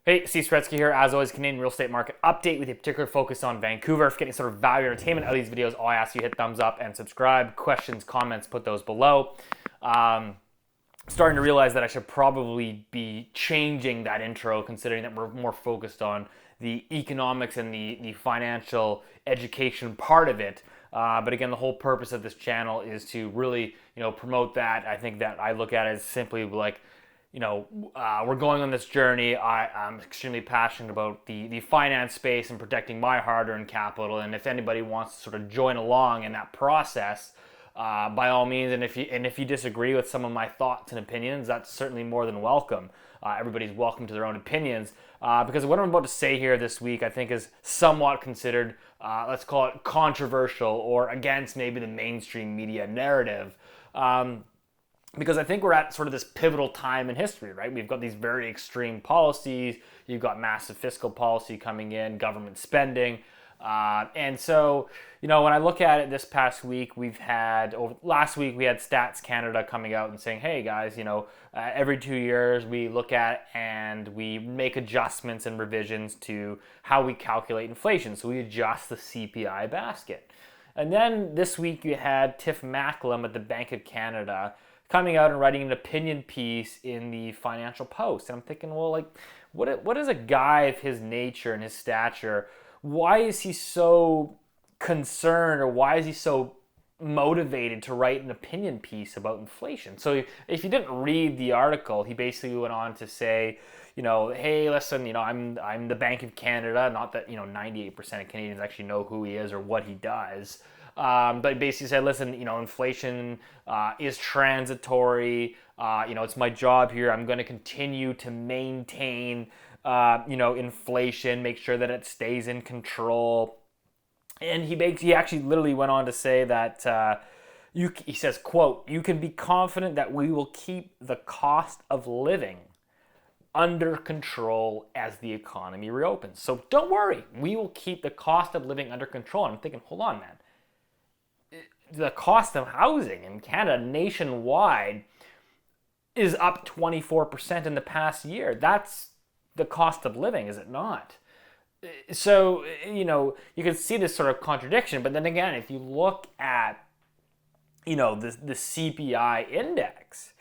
Hey, Steve Saretsky here. As always, Canadian real estate market update with a particular focus on Vancouver. If you're getting sort of value or entertainment out of these videos, all I ask you hit thumbs up and subscribe. Questions, comments, put those below. Starting to realize that I should probably be changing that intro, considering that we're more focused on the economics and the financial education part of it. But again, the whole purpose of this channel is to really, promote that. I think that I look at it as simply like, we're going on this journey. I'm extremely passionate about the finance space and protecting my hard-earned capital. And if anybody wants to sort of join along in that process, by all means. And if you disagree with some of my thoughts and opinions, that's certainly more than welcome. Everybody's welcome to their own opinions, because what I'm about to say here this week, I think, is somewhat considered, let's call it controversial or against maybe the mainstream media narrative. Because I think we're at sort of this pivotal time in history, right? We've got these very extreme policies. You've got massive fiscal policy coming in, government spending. And so, when I look at it this past week, last week we had Stats Canada coming out and saying, hey guys, every 2 years we look at and we make adjustments and revisions to how we calculate inflation. So we adjust the CPI basket. And then this week you had Tiff Macklem at the Bank of Canada coming out and writing an opinion piece in the Financial Post. And I'm thinking, well, like, what is a guy of his nature and his stature, why is he so concerned, or why is he so motivated to write an opinion piece about inflation? So if you didn't read the article, he basically went on to say, hey, listen, I'm the Bank of Canada. Not that 98% of Canadians actually know who he is or what he does. But basically said, listen, inflation is transitory. It's my job here. I'm going to continue to maintain, inflation, make sure that it stays in control. And he actually literally went on to say that he says, quote, "You can be confident that we will keep the cost of living under control as the economy reopens. So don't worry, we will keep the cost of living under control." And I'm thinking, hold on, man. The cost of housing in Canada nationwide is up 24% in the past year. That's the cost of living, is it not? So, you can see this sort of contradiction. But then again, if you look at, the CPI index,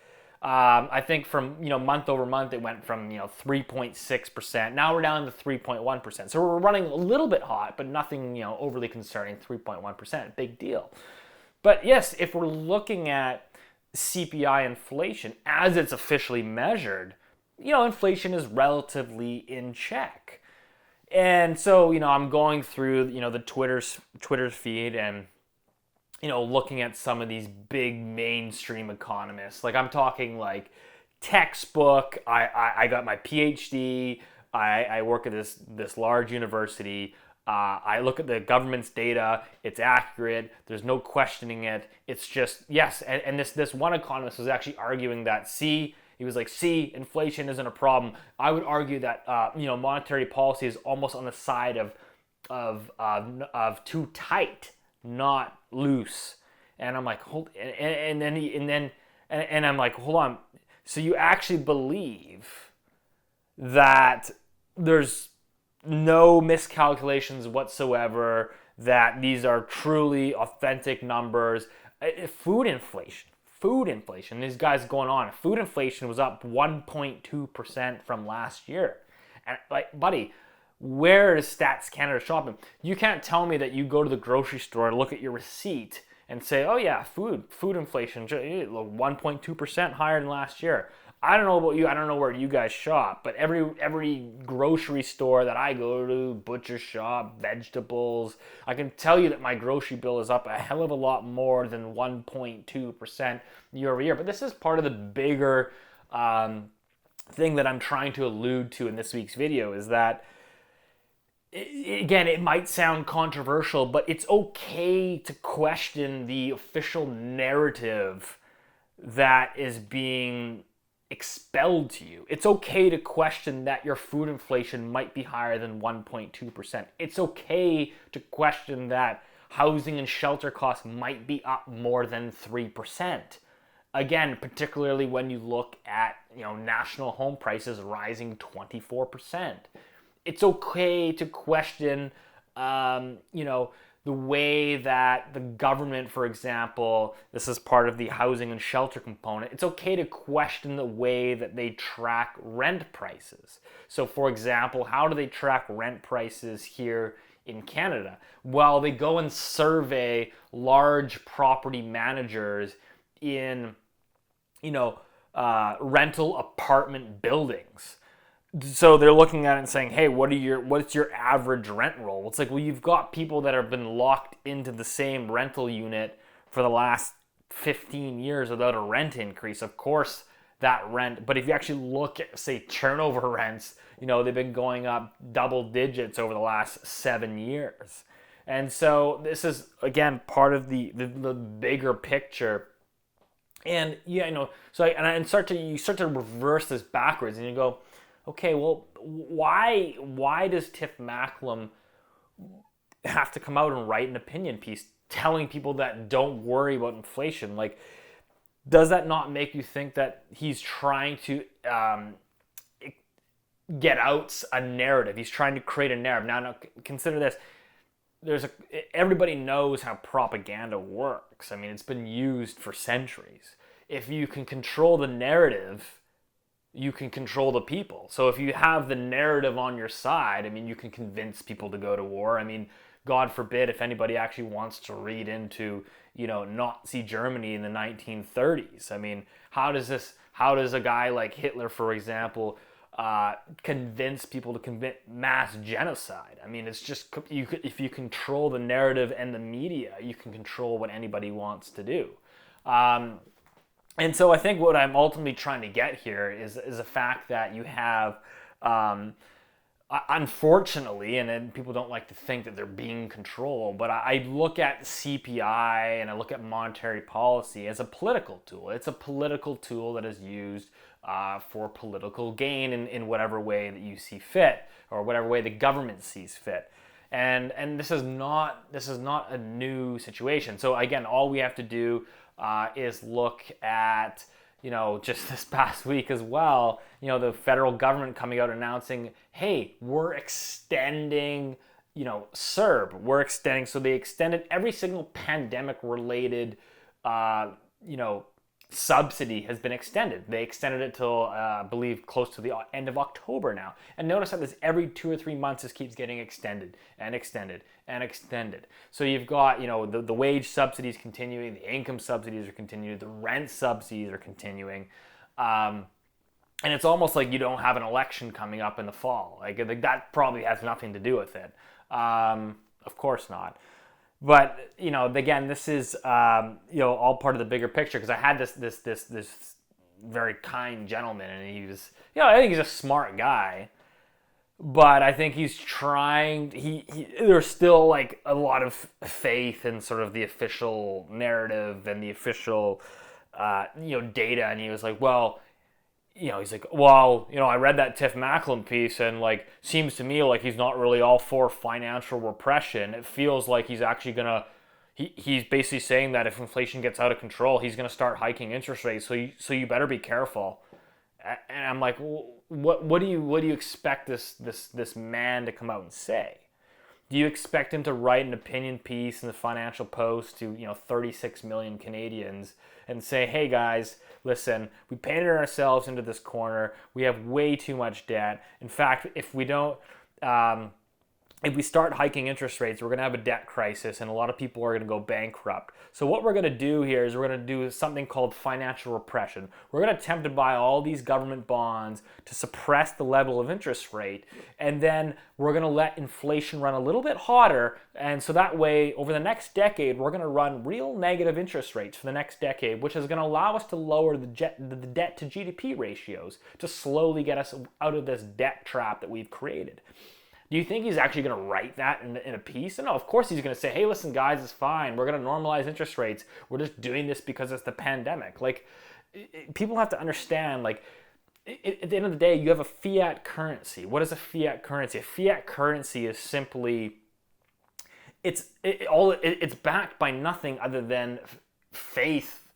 I think from, month over month, it went from, 3.6%. Now we're down to 3.1%. So we're running a little bit hot, but nothing, overly concerning. 3.1%, big deal. But yes, if we're looking at CPI inflation as it's officially measured, inflation is relatively in check. And so, I'm going through, the Twitter's feed and, looking at some of these big mainstream economists. Like, I'm talking like textbook. I got my PhD. I work at this large university. I look at the government's data. It's accurate. There's no questioning it. It's just, yes. And this one economist was actually arguing that, he was like, inflation isn't a problem. I would argue that, monetary policy is almost on the side of too tight, not loose. And I'm like, I'm like, hold on. So you actually believe that there's no miscalculations whatsoever, that these are truly authentic numbers? Food inflation, these guys going on. Food inflation was up 1.2% from last year. And like, buddy, where is Stats Canada shopping? You can't tell me that you go to the grocery store, look at your receipt, and say, oh yeah, food inflation, 1.2% higher than last year. I don't know about you. I don't know where you guys shop, but every grocery store that I go to, butcher shop, vegetables, I can tell you that my grocery bill is up a hell of a lot more than 1.2% year over year. But this is part of the bigger thing that I'm trying to allude to in this week's video, is that, again, it might sound controversial, but it's okay to question the official narrative that is being expelled to you. It's okay to question that your food inflation might be higher than 1.2%. It's okay to question that housing and shelter costs might be up more than 3%. Again, particularly when you look at, national home prices rising 24%. It's okay to question, the way that the government, for example, this is part of the housing and shelter component, it's okay to question the way that they track rent prices. So, for example, how do they track rent prices here in Canada? Well, they go and survey large property managers in, rental apartment buildings. So they're looking at it and saying, hey, what's your average rent roll? It's like, well, you've got people that have been locked into the same rental unit for the last 15 years without a rent increase. Of course, that rent, but if you actually look at, say, turnover rents, they've been going up double digits over the last 7 years. And so this is, again, part of the bigger picture. And you start to reverse this backwards, and you go, okay, well, why does Tiff Macklem have to come out and write an opinion piece telling people that don't worry about inflation? Like, does that not make you think that he's trying to get out a narrative? He's trying to create a narrative. Now consider this. Everybody knows how propaganda works. I mean, it's been used for centuries. If you can control the narrative, you can control the people. So if you have the narrative on your side, I mean, you can convince people to go to war. I mean, God forbid if anybody actually wants to read into, Nazi Germany in the 1930s. I mean, how does a guy like Hitler, for example, convince people to commit mass genocide? I mean, it's just, if you control the narrative and the media, you can control what anybody wants to do. And so I think what I'm ultimately trying to get here is the fact that you have, unfortunately, and then people don't like to think that they're being controlled, but I look at CPI and I look at monetary policy as a political tool. It's a political tool that is used for political gain in whatever way that you see fit, or whatever way the government sees fit. And this is not a new situation. So again, all we have to do is look at, just this past week as well, the federal government coming out announcing, hey, we're extending, CERB. We're extending, so they extended every single pandemic-related, subsidy has been extended. They extended it till, I believe, close to the end of October now. And notice that this every 2 or 3 months, this keeps getting extended and extended and extended. So you've got, the wage subsidies continuing, the income subsidies are continuing, the rent subsidies are continuing. And it's almost like you don't have an election coming up in the fall. Like that probably has nothing to do with it. Of course not. But, again, this is, all part of the bigger picture, because I had this very kind gentleman, and he was, I think he's a smart guy, but I think he's trying, there's still like a lot of faith in sort of the official narrative and the official, data. And he was like, well, he's like, well, I read that Tiff Macklem piece, and like, seems to me like he's not really all for financial repression. It feels like he's actually he's basically saying that if inflation gets out of control, he's gonna start hiking interest rates. So you better be careful. And I'm like, what do you expect this man to come out and say? Do you expect him to write an opinion piece in the Financial Post to 36 million Canadians and say, hey guys, listen, we painted ourselves into this corner. We have way too much debt. In fact, if we start hiking interest rates, we're going to have a debt crisis, and a lot of people are going to go bankrupt. So what we're going to do here is we're going to do something called financial repression. We're going to attempt to buy all these government bonds to suppress the level of interest rate, and then we're going to let inflation run a little bit hotter, and so that way, over the next decade, we're going to run real negative interest rates for the next decade, which is going to allow us to lower the debt to GDP ratios to slowly get us out of this debt trap that we've created. Do you think he's actually going to write that in a piece? And no, of course he's going to say, hey, listen, guys, it's fine. We're going to normalize interest rates. We're just doing this because it's the pandemic. Like, people have to understand, like, at the end of the day, you have a fiat currency. What is a fiat currency? A fiat currency is simply, it's backed by nothing other than faith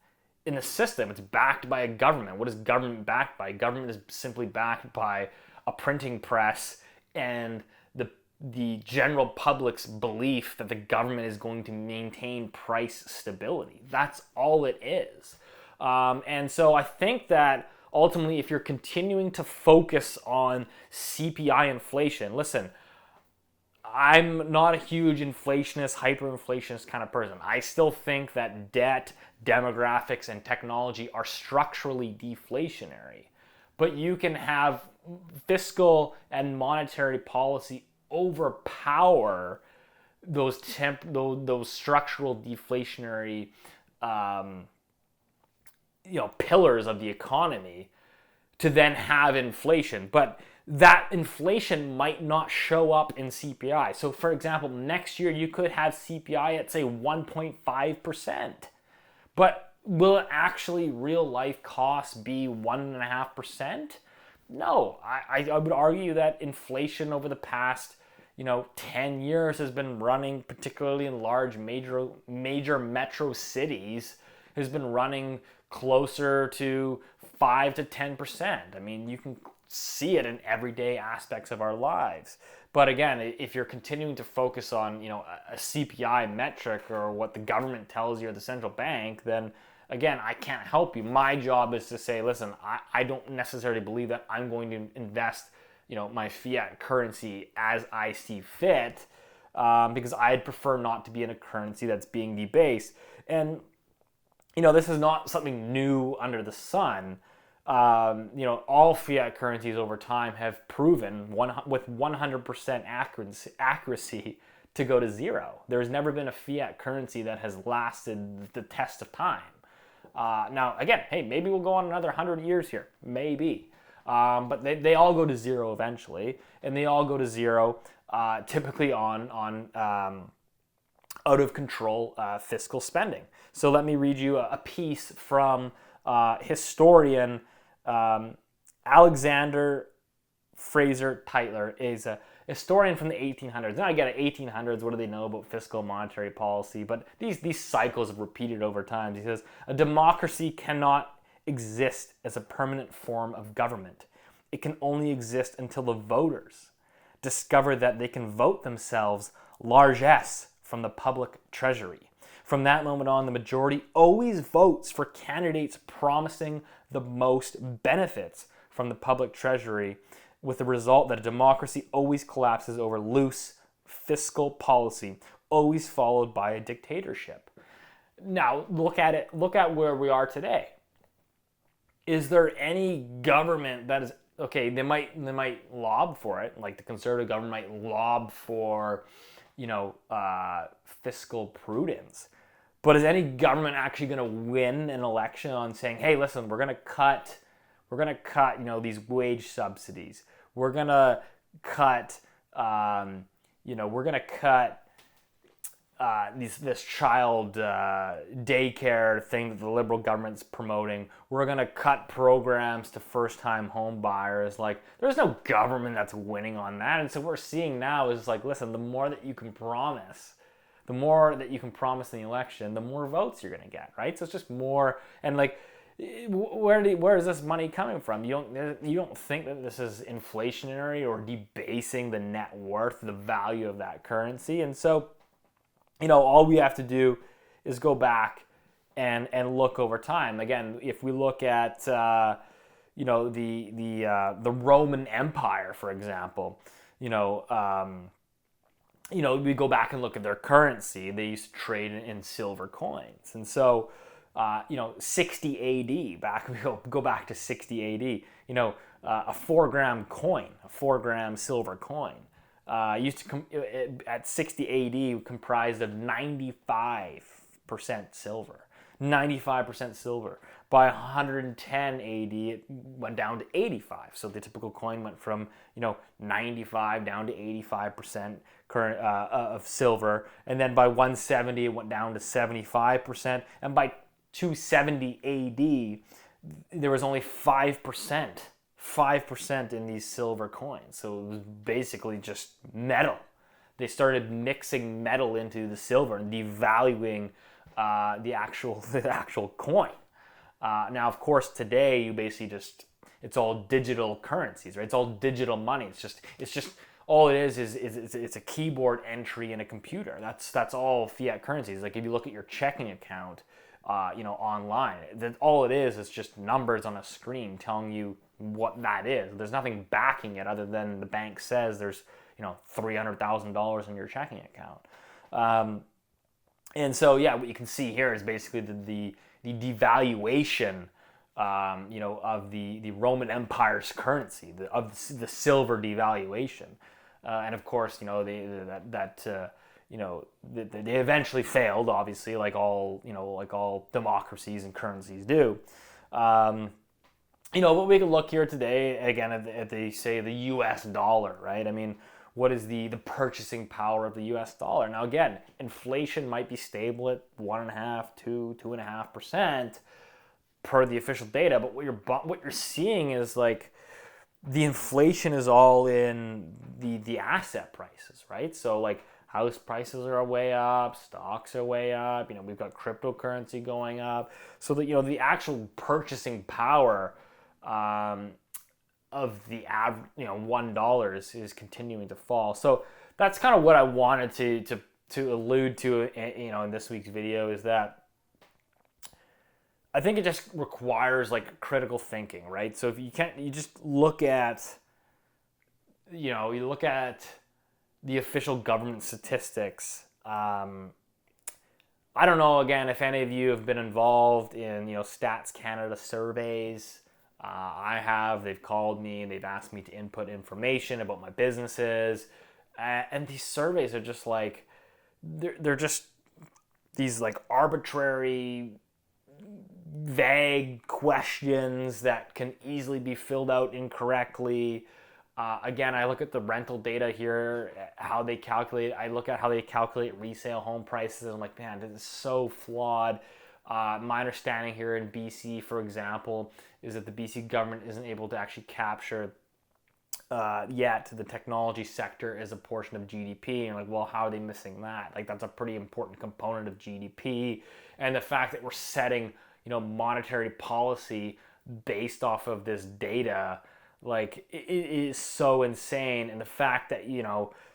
in the system. It's backed by a government. What is government backed by? Government is simply backed by a printing press and the general public's belief that the government is going to maintain price stability. That's all it is. And so I think that ultimately, if you're continuing to focus on CPI inflation, listen, I'm not a huge inflationist, hyperinflationist kind of person. I still think that debt, demographics, and technology are structurally deflationary. But you can have fiscal and monetary policy overpower those structural deflationary pillars of the economy to then have inflation. But that inflation might not show up in CPI. So for example, next year you could have CPI at say 1.5%. But will it actually real life costs be 1.5%? No, I would argue that inflation over the past 10 years has been running, particularly in large major metro cities, has been running closer to 5 to 10%. I mean, you can see it in everyday aspects of our lives. But again, if you're continuing to focus on, a CPI metric or what the government tells you or the central bank, then again, I can't help you. My job is to say, listen, I don't necessarily believe that I'm going to invest, my fiat currency as I see fit, because I'd prefer not to be in a currency that's being debased. And this is not something new under the sun. All fiat currencies over time have proven with 100% accuracy to go to zero. There's never been a fiat currency that has lasted the test of time. Now, again, hey, maybe we'll go on another 100 years here. Maybe. But they all go to zero eventually. And they all go to zero typically on out of control fiscal spending. So let me read you a piece from historian Alexander Fraser Tytler. Is a historian from the 1800s. Now I get it, 1800s, what do they know about fiscal and monetary policy? But these cycles have repeated over time. He says, a democracy cannot exist as a permanent form of government. It can only exist until the voters discover that they can vote themselves largesse from the public treasury. From that moment on, the majority always votes for candidates promising the most benefits from the public treasury, with the result that a democracy always collapses over loose fiscal policy, always followed by a dictatorship. Now, look at where we are today. Is there any government that is, okay, they might lob for it, like the conservative government might lob for, fiscal prudence. But is any government actually going to win an election on saying, hey, listen, we're going to cut, these wage subsidies. We're going to cut, this child daycare thing that the Liberal government's promoting. We're going to cut programs to first-time home buyers. Like, there's no government that's winning on that. And so what we're seeing now is like, listen, the more that you can promise in the election, the more votes you're going to get, right? So it's just more, and like, where is this money coming from? You don't think that this is inflationary or debasing the net worth, the value of that currency? And so, all we have to do is go back and look over time. Again, if we look at the Roman Empire, for example, we go back and look at their currency. They used to trade in silver coins, and so 60 AD. We go back to 60 AD. A 4-gram coin, a 4-gram silver coin. Used to at 60 AD comprised of 95% silver. 95% silver. By 110 AD, it went down to 85. So the typical coin went from 95 down to 85% current of silver, and then by 170 it went down to 75%, and by 270 AD there was only 5% in these silver coins. So it was basically just metal. They started mixing metal into the silver and devaluing the actual coin. Now, of course, today you basically just, it's all digital currencies, right? It's all digital money. It's just all it is it's a keyboard entry in a computer. That's all fiat currencies. Like if you look at your checking account, online, that all it is just numbers on a screen telling you what that is. There's nothing backing it other than the bank says there's $300,000 in your checking account. And so yeah, what you can see here is basically the devaluation, of the Roman Empire's currency, of the silver devaluation, and of course, they eventually failed, obviously, like all democracies and currencies do. But we can look here today again at the U.S. dollar, right? I mean, what is the purchasing power of the U.S. dollar? Now, again, inflation might be stable at 1.5%, 2.5% per the official data, but what you're seeing is like the inflation is all in the asset prices, right? So like house prices are way up, stocks are way up. We've got cryptocurrency going up, so that the actual purchasing power of the average, $1 is continuing to fall. So that's kind of what I wanted to allude to, in this week's video, is that I think it just requires like critical thinking, right? So if you just look at, you look at the official government statistics. I don't know, again, if any of you have been involved in, Stats Canada surveys. I have. They've called me. They've asked me to input information about my businesses. And these surveys are just like, they're just these like arbitrary, vague questions that can easily be filled out incorrectly. Again, I look at the rental data here, how they calculate. I look at how they calculate resale home prices. And I'm like, man, this is so flawed. My understanding here in BC, for example, is that the BC government isn't able to actually capture yet the technology sector as a portion of GDP. And like, well, how are they missing that? Like, that's a pretty important component of GDP. And the fact that we're setting, monetary policy based off of this data, like, it is so insane. And the fact that,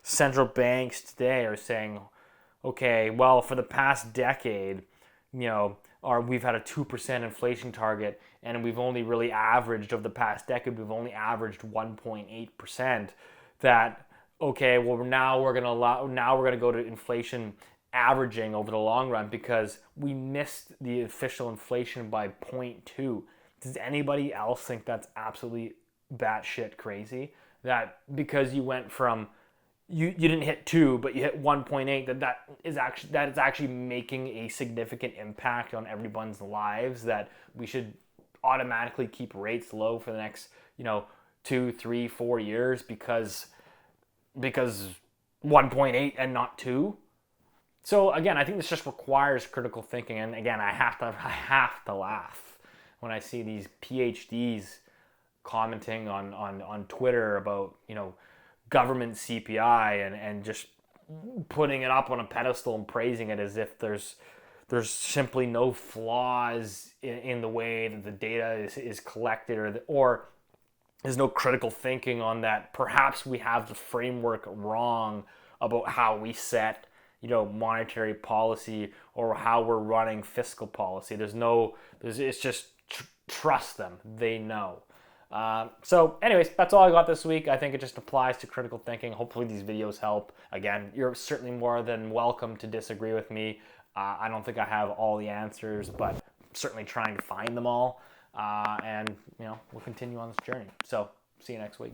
central banks today are saying, okay, well, for the past decade, we've had a 2% inflation target, and we've only really averaged, over the past decade, we've only averaged 1.8%. That, okay, well, now we're gonna go to inflation averaging over the long run because we missed the official inflation by 0.2. Does anybody else think that's absolutely batshit crazy? That because you went from you didn't hit 2, but you hit 1.8, that is actually making a significant impact on everyone's lives, that we should automatically keep rates low for the next 2, 3, 4 years because 1.8 and not 2. So again, I think this just requires critical thinking. And again, I have to laugh when I see these PhDs commenting on Twitter about government CPI and just putting it up on a pedestal and praising it as if there's simply no flaws in the way that the data is collected, or there's no critical thinking on that. Perhaps we have the framework wrong about how we set monetary policy or how we're running fiscal policy. It's just trust them. They know. So anyways, that's all I got this week. I think it just applies to critical thinking. Hopefully these videos help. Again, you're certainly more than welcome to disagree with me. I don't think I have all the answers, but I'm certainly trying to find them all. And we'll continue on this journey. So see you next week.